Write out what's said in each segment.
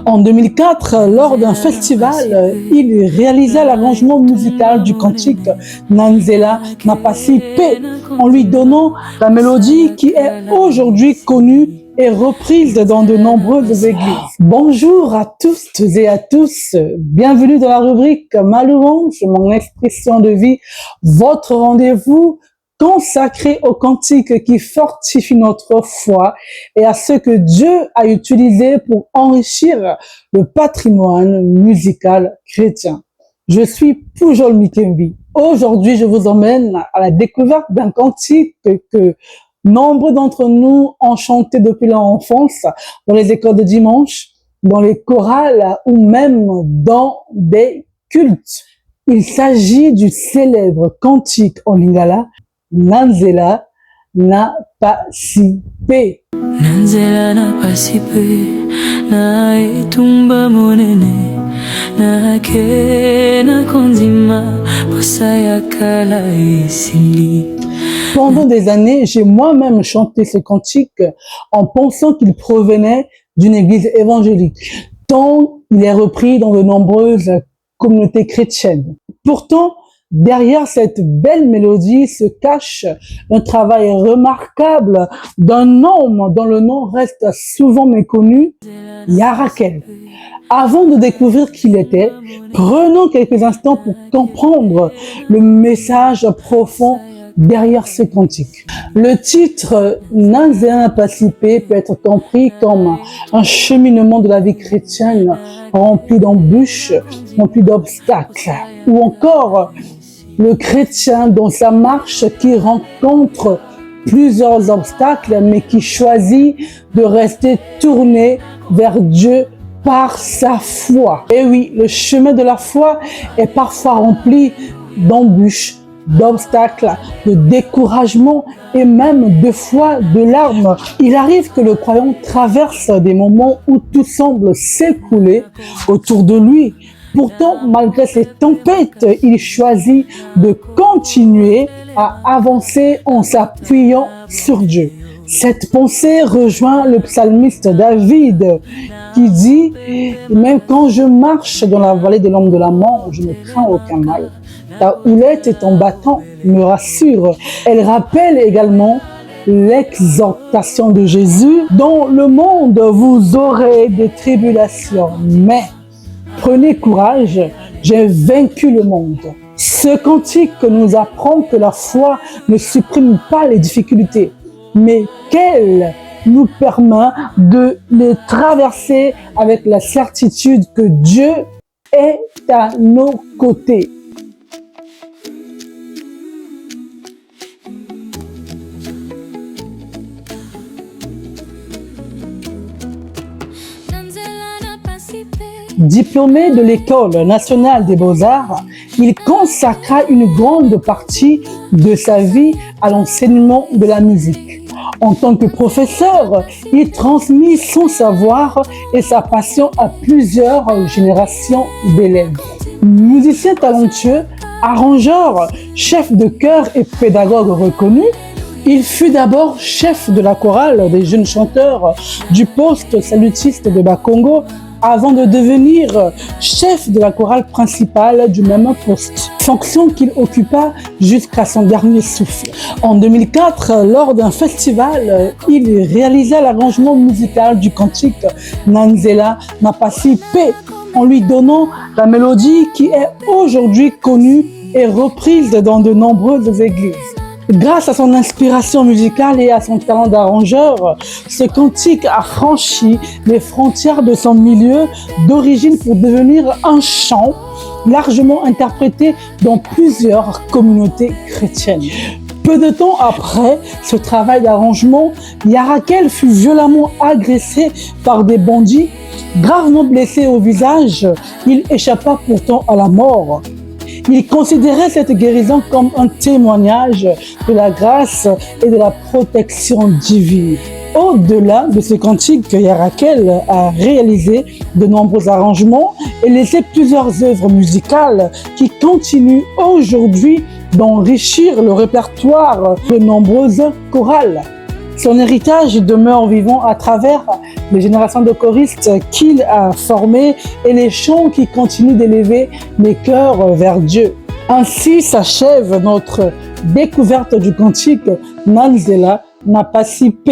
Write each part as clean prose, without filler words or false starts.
En 2004, lors d'un festival, il réalisa l'arrangement musical du cantique Nanzela Napasi Pe, en lui donnant la mélodie qui est aujourd'hui connue et reprise dans de nombreuses églises. Bonjour à tous et à tous, bienvenue dans la rubrique Ma louange, mon expression de vie, votre rendez-vous consacré au cantique qui fortifie notre foi et à ce que Dieu a utilisé pour enrichir le patrimoine musical chrétien. Je suis Pujol Mikembi. Aujourd'hui, je vous emmène à la découverte d'un cantique que nombre d'entre nous ont chanté depuis leur enfance dans les écoles de dimanche, dans les chorales ou même dans des cultes. Il s'agit du célèbre cantique en lingala Nanzela Napasi Pe. Nanzela Napasi Pe, na etumba monene, na ke na kondima, posaya kala esili. Pendant des années, j'ai moi-même chanté ce cantique en pensant qu'il provenait d'une église évangélique, tant il est repris dans de nombreuses communautés chrétiennes. Pourtant, derrière cette belle mélodie se cache un travail remarquable d'un homme dont le nom reste souvent méconnu, Yarakel. Avant de découvrir qui il était, prenons quelques instants pour comprendre le message profond derrière ce cantique. Le titre Nanzela Napasi Pe peut être compris comme un cheminement de la vie chrétienne rempli d'embûches, rempli d'obstacles, ou encore le chrétien dans sa marche qui rencontre plusieurs obstacles mais qui choisit de rester tourné vers Dieu par sa foi. Et oui, le chemin de la foi est parfois rempli d'embûches, d'obstacles, de découragement et même de foi, de larmes. Il arrive que le croyant traverse des moments où tout semble s'écrouler autour de lui. Pourtant, malgré ces tempêtes, il choisit de continuer à avancer en s'appuyant sur Dieu. Cette pensée rejoint le psalmiste David qui dit « Même quand je marche dans la vallée de l'ombre de la mort, je ne crains aucun mal. Ta houlette et ton bâton me rassurent. » Elle rappelle également l'exhortation de Jésus « Dans le monde, vous aurez des tribulations, mais prenez courage, j'ai vaincu le monde. » Ce cantique nous apprend que la foi ne supprime pas les difficultés, mais qu'elle nous permet de les traverser avec la certitude que Dieu est à nos côtés. Diplômé de l'École nationale des beaux-arts, il consacra une grande partie de sa vie à l'enseignement de la musique. En tant que professeur, il transmit son savoir et sa passion à plusieurs générations d'élèves. Musicien talentueux, arrangeur, chef de chœur et pédagogue reconnu, il fut d'abord chef de la chorale des jeunes chanteurs du poste salutiste de Bakongo avant de devenir chef de la chorale principale du même poste, fonction qu'il occupa jusqu'à son dernier souffle. En 2004, lors d'un festival, il réalisa l'arrangement musical du cantique Nanzela Napasi Pe, en lui donnant la mélodie qui est aujourd'hui connue et reprise dans de nombreuses églises. Grâce à son inspiration musicale et à son talent d'arrangeur, ce cantique a franchi les frontières de son milieu d'origine pour devenir un chant largement interprété dans plusieurs communautés chrétiennes. Peu de temps après ce travail d'arrangement, Yarakel fut violemment agressé par des bandits. Gravement blessé au visage, il échappa pourtant à la mort. Il considérait cette guérison comme un témoignage de la grâce et de la protection divine. Au-delà de ce cantique, Yarakel a réalisé de nombreux arrangements et laissé plusieurs œuvres musicales qui continuent aujourd'hui d'enrichir le répertoire de nombreuses chorales. Son héritage demeure vivant à travers les générations de choristes qu'il a formées et les chants qui continuent d'élever les cœurs vers Dieu. Ainsi s'achève notre découverte du cantique Nanzela Napasipe.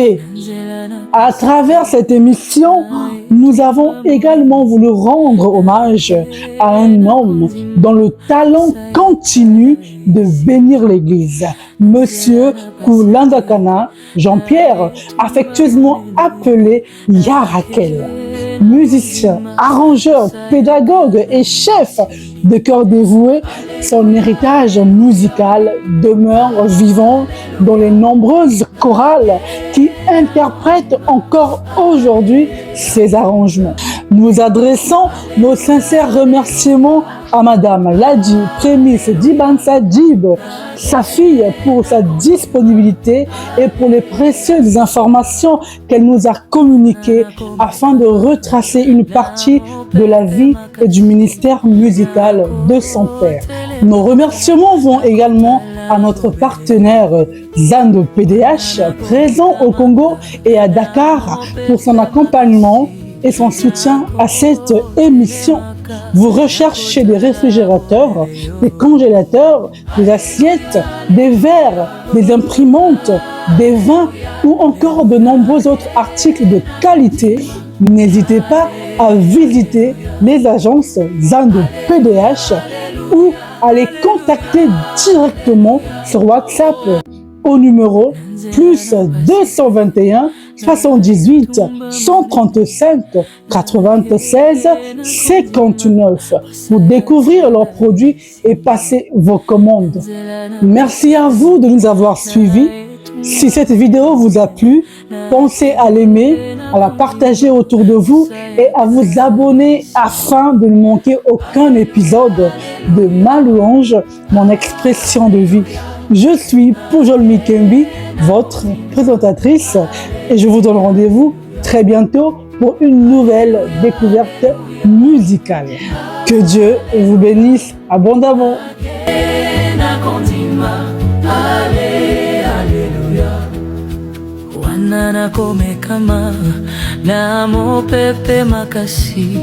À travers cette émission, nous avons également voulu rendre hommage à un homme dont le talent continue de bénir l'Église, Monsieur Koulandakana Jean-Pierre, affectueusement appelé Yarakel. Musicien, arrangeur, pédagogue et chef de chœur dévoué, son héritage musical demeure vivant dans les nombreuses chorales qui interprètent encore aujourd'hui ses arrangements. Nous adressons nos sincères remerciements à Madame Ladi Prémice Dibansa Dib, sa fille, pour sa disponibilité et pour les précieuses informations qu'elle nous a communiquées afin de retracer une partie de la vie et du ministère musical de son père. Nos remerciements vont également à notre partenaire Zando PDH, présent au Congo et à Dakar, pour son accompagnement et son soutien à cette émission. Vous recherchez des réfrigérateurs, des congélateurs, des assiettes, des verres, des imprimantes, des vins ou encore de nombreux autres articles de qualité, n'hésitez pas à visiter les agences Zando PDH ou à les contacter directement sur WhatsApp au numéro plus 221 78 135 96 59 pour découvrir leurs produits et passer vos commandes. Merci à vous de nous avoir suivis. Si cette vidéo vous a plu, pensez à l'aimer, à la partager autour de vous et à vous abonner afin de ne manquer aucun épisode de Ma Louange, mon expression de vie. Je suis Pujol Mikembi, votre présentatrice, et je vous donne rendez-vous très bientôt pour une nouvelle découverte musicale. Que Dieu vous bénisse abondamment. Nana kome kama na mopepe makasi